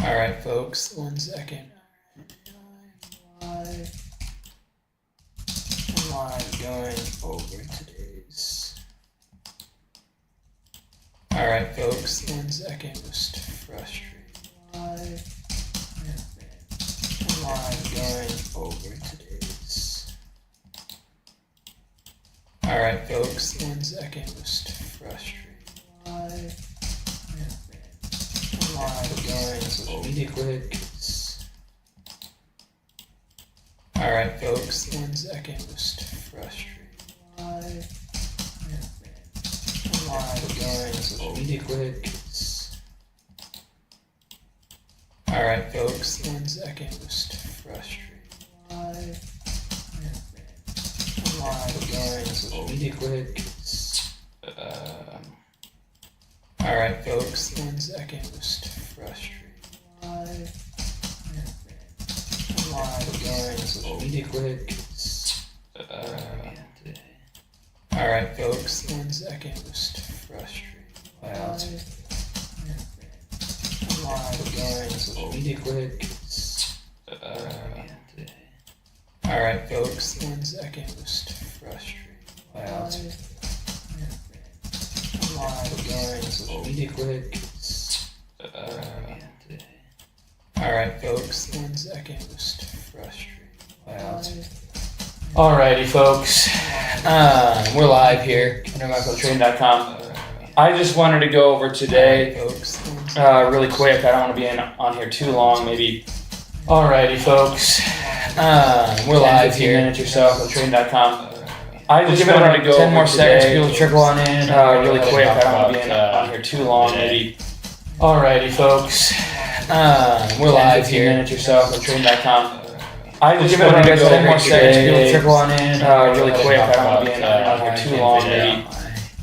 All right, folks, 1 second. I'm live going over today's. All right, folks, 1 second. Just frustrating. I'm live going over today's. All right, folks, 1 second. Just frustrating. Media quick. Alright, folks, 1 second. Just frustrating. Media quick. Alright, folks, 1 second. Just frustrating. Media quick. Alright, folks, 1 second. Just frustrating. Media quick. Alright, folks, 1 second. Just frustrating. Media quick. Alright, folks, 1 second. Just frustrating. Media quick. Alright, folks, 1 second. Just frustrating. Alrighty, folks. We're live here on NMAX.com. I just wanted to go over today really quick. I don't want to be on here too long, maybe. Alrighty, folks. We're live here. 15 minutes or so on Train.com. I just wanted to go 10 more seconds for people to trickle on in really quick. I don't want to be on here too long, maybe. Alrighty, folks. We're live here. 15 minutes or so on Train.com. I just wanted to go 10 more seconds for people to trickle on in really quick. I don't want to be on here too long, maybe.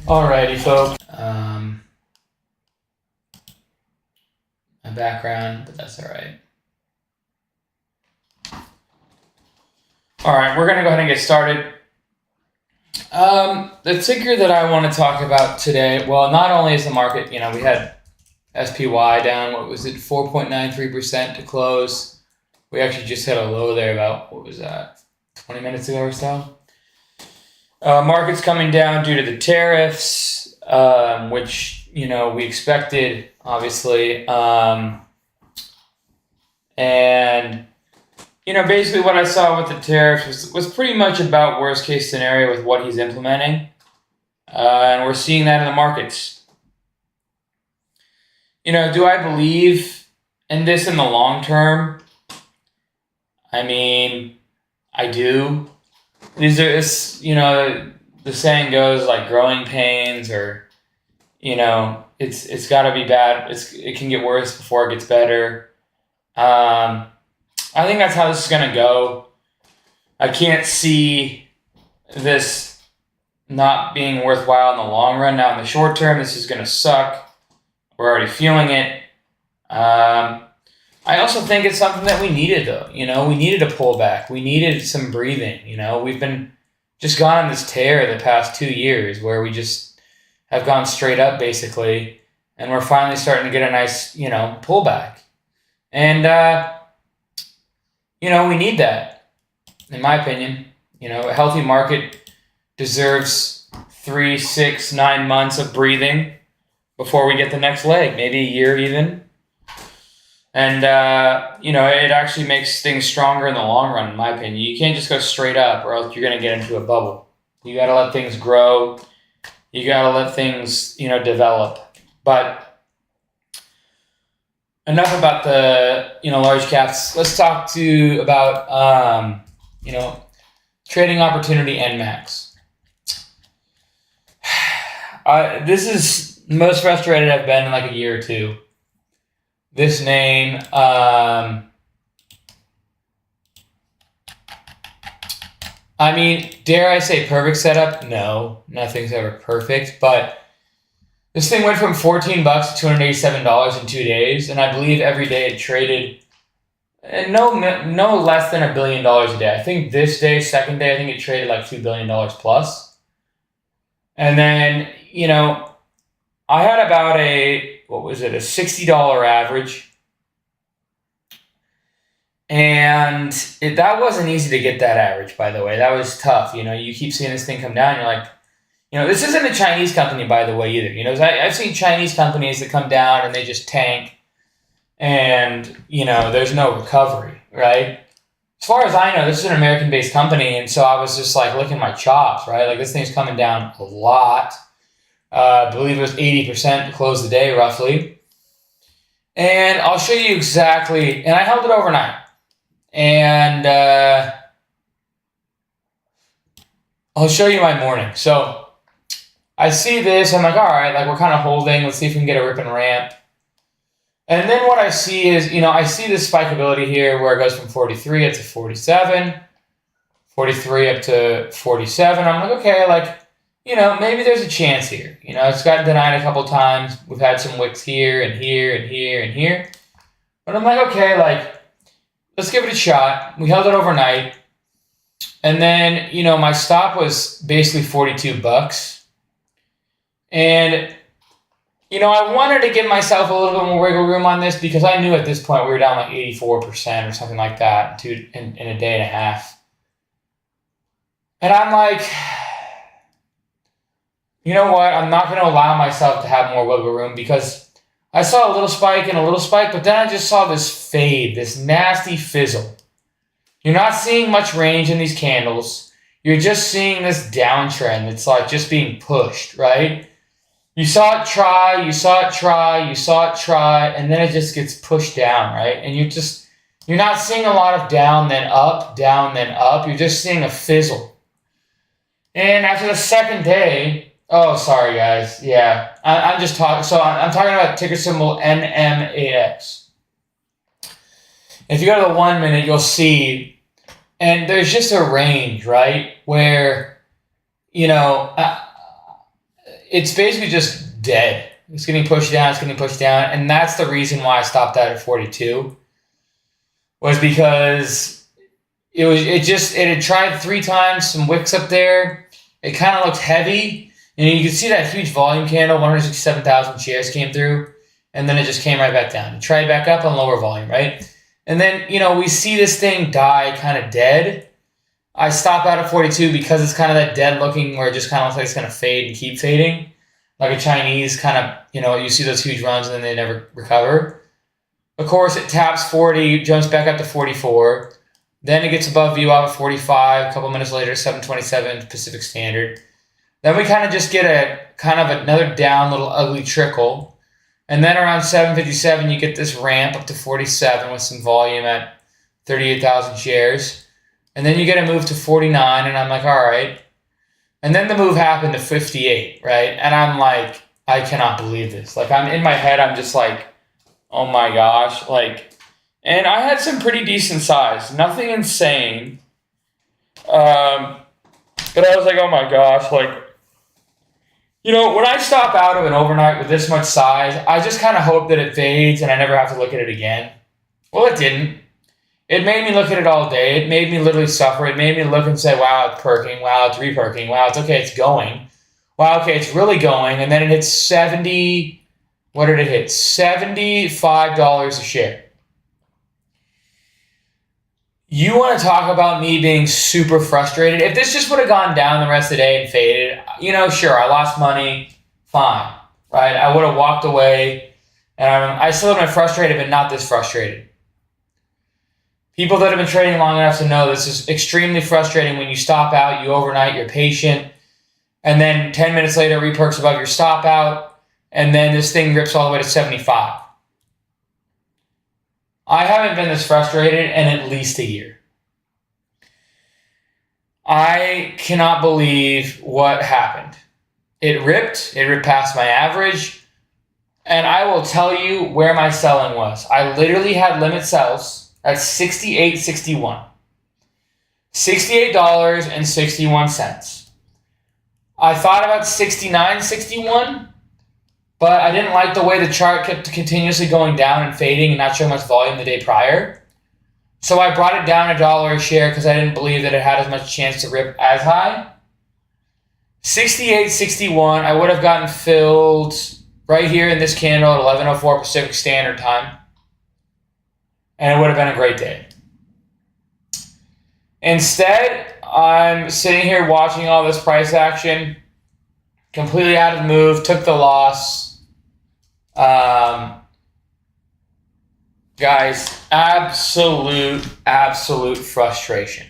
Alrighty, folks. My background, but that's alright. Alright, we're going to go ahead and get started. The ticker that I want to talk about today, well, not only is the market, we had SPY down, 4.93% to close. We actually just hit a low there about, 20 minutes ago or so. Market's coming down due to the tariffs, which, we expected, obviously. Basically what I saw with the tariffs was pretty much about worst case scenario with what he's implementing. And we're seeing that in the markets. Do I believe in this in the long term? I mean, I do. These are, the saying goes like growing pains, or, it's got to be bad. It can get worse before it gets better. I think that's how this is going to go. I can't see this not being worthwhile in the long run. Now, in the short term, this is going to suck. We're already feeling it. I also think it's something that we needed, though. We needed a pullback. We needed some breathing. We've been just gone on this tear the past 2 years where we just have gone straight up, basically. And we're finally starting to get a nice, pullback. And, we need that, in my opinion. A healthy market deserves 3, 6, 9 months of breathing before we get the next leg, maybe a year even. And, it actually makes things stronger in the long run, in my opinion. You can't just go straight up or else you're going to get into a bubble. You got to let things grow. You got to let things, develop. But enough about the, large caps. Let's talk about, trading opportunity NMAX. This is the most frustrated I've been in like a year or two. This name, dare I say perfect setup? No, nothing's ever perfect, but this thing went from $14 to $287 in 2 days, and I believe every day it traded no less than $1 billion a day. I think this day, second day, I think it traded like $2 billion plus. And then, I had about a $60 average And that wasn't easy to get that average, by the way. That was tough. You keep seeing this thing come down. You're like, this isn't a Chinese company, by the way, either. I've seen Chinese companies that come down and they just tank and, there's no recovery, right? As far as I know, this is an American-based company, and so I was just like licking my chops, right? Like this thing's coming down a lot. I believe it was 80% to close the day, roughly. And I'll show you exactly, and I held it overnight. And I'll show you my morning. So I see this, I'm like, all right, like we're kind of holding. Let's see if we can get a rip and ramp. And then what I see is, I see this spikeability here where it goes from 43 up to 47, 43 up to 47. I'm like, okay, like, maybe there's a chance here. It's gotten denied a couple times. We've had some wicks here and here and here and here. But I'm like, okay, like, let's give it a shot. We held it overnight. And then, my stop was basically $42. And, I wanted to give myself a little bit more wiggle room on this because I knew at this point we were down like 84% or something like that in a day and a half. And I'm like, you know what? I'm not going to allow myself to have more wiggle room because I saw a little spike and a little spike, but then I just saw this fade, this nasty fizzle. You're not seeing much range in these candles. You're just seeing this downtrend. It's like just being pushed, right? You saw it try, you saw it try, you saw it try, and then it just gets pushed down, right? And you're not seeing a lot of down, then up, down, then up. You're just seeing a fizzle. And after the second day, oh, sorry, guys. Yeah, I'm just talking. So I'm talking about ticker symbol NMAX. If you go to the 1 minute, you'll see, and there's just a range, right? Where, it's basically just dead. It's getting pushed down, it's getting pushed down. And that's the reason why I stopped out at 42. Was because it had tried 3 times, some wicks up there. It kind of looked heavy. And you can see that huge volume candle, 167,000 shares came through. And then it just came right back down. It tried back up on lower volume, right? And then, we see this thing die kind of dead. I stop out at 42 because it's kind of that dead looking where it just kind of looks like it's going to fade and keep fading. Like a Chinese kind of, you see those huge runs and then they never recover. Of course, it taps 40, jumps back up to 44. Then it gets above VWAP at 45. A couple minutes later, 7:27 Pacific Standard. Then we kind of just get a kind of another down little ugly trickle. And then around 7:57, you get this ramp up to 47 with some volume at 38,000 shares. And then you get a move to 49, and I'm like, all right. And then the move happened to 58, right? And I'm like, I cannot believe this. Like, I'm in my head, I'm just like, oh my gosh. Like, and I had some pretty decent size. Nothing insane. But I was like, oh my gosh. Like, when I stop out of an overnight with this much size, I just kind of hope that it fades and I never have to look at it again. Well, it didn't. It made me look at it all day. It made me literally suffer. It made me look and say, wow, it's perking. Wow, it's reperking. Wow, it's okay, it's going. Wow, okay, it's really going. And then it hits 70, what did it hit? $75 a share. You want to talk about me being super frustrated? If this just would have gone down the rest of the day and faded, sure, I lost money, fine, right? I would have walked away, and I still have been frustrated, but not this frustrated. People that have been trading long enough to know this is extremely frustrating when you stop out, you overnight, you're patient, and then 10 minutes later, reperks above your stop out, and then this thing rips all the way to 75. I haven't been this frustrated in at least a year. I cannot believe what happened. It ripped past my average, and I will tell you where my selling was. I literally had limit sells at $68.61. $68.61. I thought about $69.61, but I didn't like the way the chart kept continuously going down and fading and not showing much volume the day prior. So I brought it down $1 a share because I didn't believe that it had as much chance to rip as high. $68.61, I would have gotten filled right here in this candle at 11:04 Pacific Standard Time. And it would have been a great day. Instead, I'm sitting here watching all this price action, completely out of the move, took the loss. Guys, absolute frustration.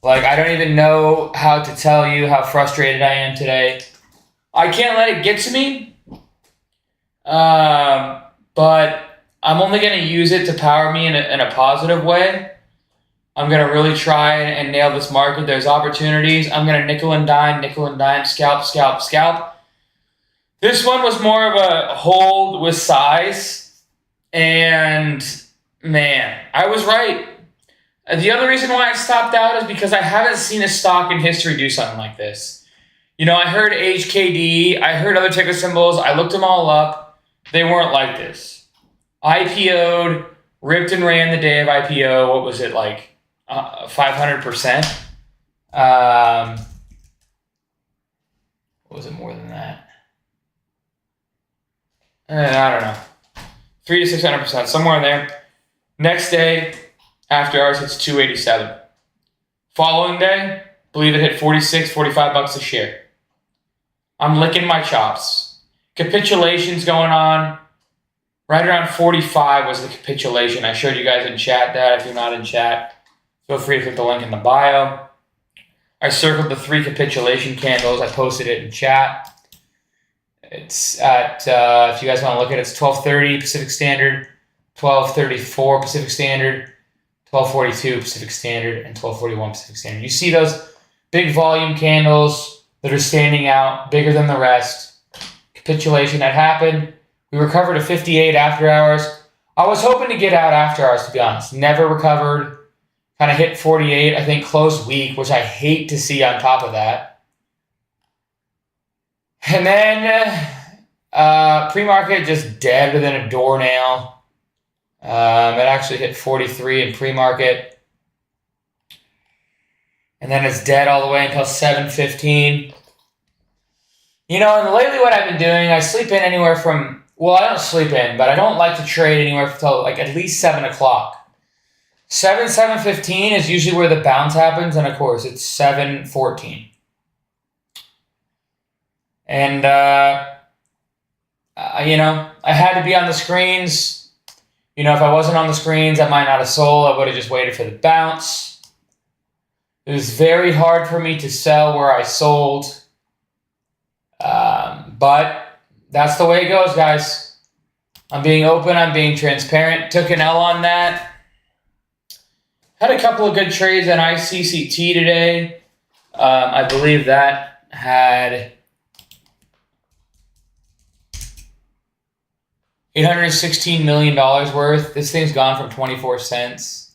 Like, I don't even know how to tell you how frustrated I am today. I can't let it get to me, but I'm only going to use it to power me in a positive way. I'm going to really try and nail this market. There's opportunities. I'm going to nickel and dime, scalp. This one was more of a hold with size, and man, I was right. The other reason why I stopped out is because I haven't seen a stock in history do something like this. You know, I heard HKD, I heard other ticker symbols, I looked them all up. They weren't like this. IPO'd, ripped and ran the day of IPO. What was it, like 500%? What was it more than that? I don't know. 300 to 600%, somewhere in there. Next day, after hours, it's 287. Following day, believe it hit 46, 45 bucks a share. I'm licking my chops. Capitulation's going on. Right around 45 was the capitulation. I showed you guys in chat that. If you're not in chat, feel free to click the link in the bio. I circled the 3 capitulation candles. I posted it in chat. It's at, if you guys want to look at it, it's 12:30 Pacific Standard, 12:34 Pacific Standard, 12:42 Pacific Standard, and 12:41 Pacific Standard. You see those big volume candles that are standing out, bigger than the rest. Capitulation that happened. We recovered to 58 after hours. I was hoping to get out after hours, to be honest. Never recovered. Kind of hit 48, I think, closed weak, which I hate to see on top of that. And then pre-market just dead within a doornail. It actually hit 43 in pre-market. And then it's dead all the way until 7:15. You know, and lately what I've been doing, I sleep in anywhere from, well, I don't sleep in, but I don't like to trade anywhere until like at least 7 o'clock. 7:15 is usually where the bounce happens, and of course it's 7:14. And, you know, I had to be on the screens. You know, if I wasn't on the screens, I might not have sold. I would have just waited for the bounce. It was very hard for me to sell where I sold. But that's the way it goes, guys. I'm being open. I'm being transparent. Took an L on that. Had a couple of good trades on ICCT today. I believe that had $816 million worth. This thing's gone from 24 cents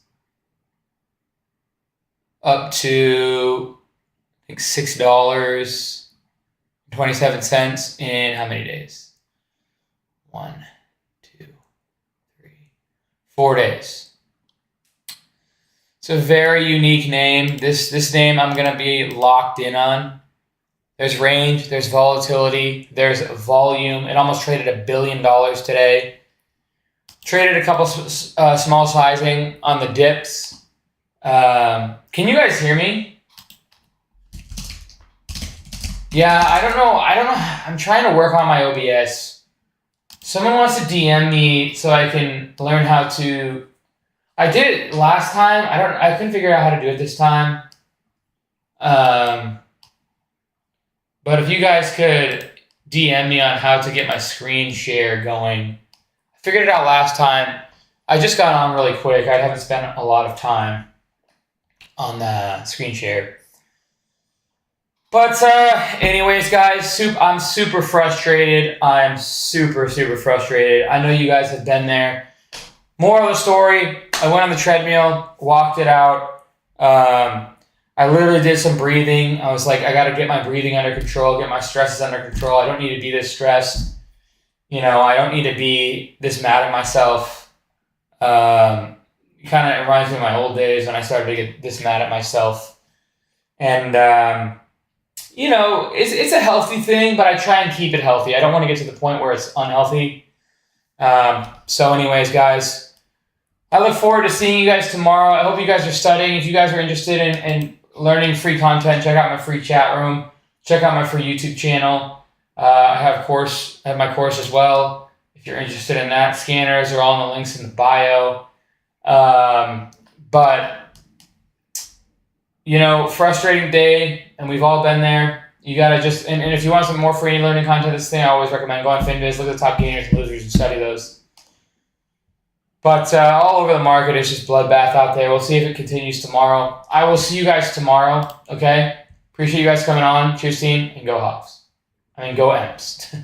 up to, I think, $6.27 in how many days? 1, 2, 3, 4 days. It's a very unique name. This name I'm going to be locked in on. There's range, there's volatility, there's volume. It almost traded $1 billion today. Traded a couple small sizing on the dips. Can you guys hear me? Yeah, I don't know. I'm trying to work on my OBS. Someone wants to DM me so I can learn how to. I did it last time. I couldn't figure out how to do it this time. But if you guys could DM me on how to get my screen share going. I figured it out last time. I just got on really quick. I haven't spent a lot of time on the screen share. But anyways, guys, I'm super frustrated. I'm super frustrated. I know you guys have been there. Moral of the story, I went on the treadmill, walked it out. I literally did some breathing. I was like, I got to get my breathing under control, get my stresses under control. I don't need to be this stressed. You know, I don't need to be this mad at myself. Kind of reminds me of my old days when I started to get this mad at myself. And, you know, it's a healthy thing, but I try and keep it healthy. I don't want to get to the point where it's unhealthy. So anyways, guys, I look forward to seeing you guys tomorrow. I hope you guys are studying. If you guys are interested in learning free content, check out my free chat room. Check out my free YouTube channel. I have my course as well. If you're interested in that, scanners are all in the links in the bio. But frustrating day, and we've all been there. You gotta just and if you want some more free learning content, this thing I always recommend go on FinViz, look at the top gainers and losers and study those. But all over the market, it's just bloodbath out there. We'll see if it continues tomorrow. I will see you guys tomorrow. Okay. Appreciate you guys coming on. Cheers, team, and go Hawks. Go M's.